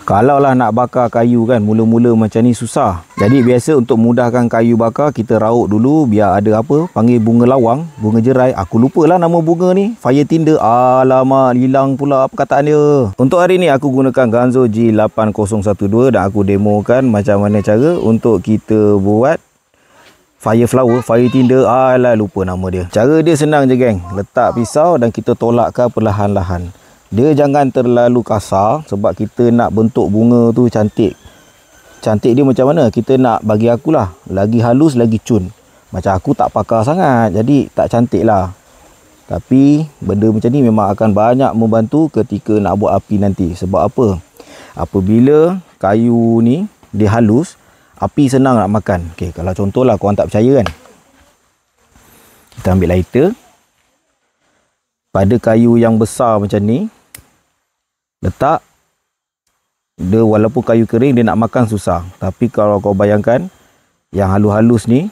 Kalau lah nak bakar kayu kan, mula-mula macam ni susah. Jadi biasa untuk mudahkan kayu bakar, kita raut dulu biar ada apa, panggil bunga lawang, bunga jerai. Aku lupalah nama bunga ni. Fire tinder. Alamak, hilang pula perkataan dia. Untuk hari ni aku gunakan Ganzo G8012 dan aku demokan macam mana cara untuk kita buat fire flower, fire tinder. Alah, lupa nama dia. Cara dia senang je geng. Letak pisau dan kita tolakkan perlahan-lahan. Dia jangan terlalu kasar sebab kita nak bentuk bunga tu cantik. Cantik dia macam mana? Kita nak, bagi akulah, lagi halus lagi cun. Macam aku tak pakar sangat, jadi tak cantik lah. Tapi benda macam ni memang akan banyak membantu ketika nak buat api nanti. Sebab apa? Apabila kayu ni dia halus, api senang nak makan. Okey, kalau contohlah korang tak percaya kan. Kita ambil lighter. Pada kayu yang besar macam ni, letak. Dia walaupun kayu kering, dia nak makan susah. Tapi kalau kau bayangkan yang halus-halus ni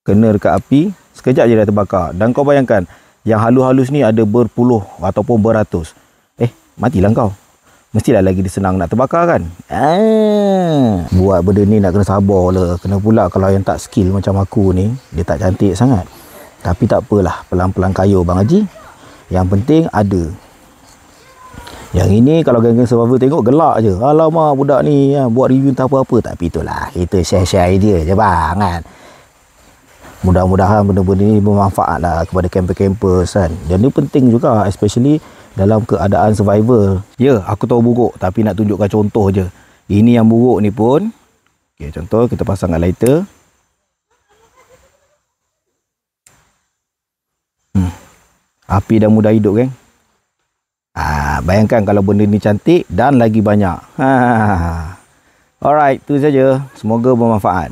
kena dekat api, sekejap je dah terbakar. Dan kau bayangkan yang halus-halus ni ada berpuluh ataupun beratus. Matilah kau. Mestilah lagi dia senang nak terbakar kan. Buat benda ni nak kena sabar lah. Kena pula kalau yang tak skill macam aku ni, dia tak cantik sangat. Tapi tak apalah, pelan-pelan kayu Bang Haji. Yang penting ada. Yang ini kalau geng-geng survival tengok gelak je. Alamak, budak ni buat review tak apa-apa. Tapi itulah, kita share-share idea je bang kan. Mudah-mudahan benda-benda ni bermanfaat lah kepada camper-campers kan. Dan ini penting juga, especially dalam keadaan survival. Ya, aku tahu buruk, tapi nak tunjukkan contoh je. Ini yang buruk ni pun. Okay, contoh kita pasang lighter. Api dah mudah hidup kan. Bayangkan kalau benda ni cantik dan lagi banyak. Alright, itu saja. Semoga bermanfaat.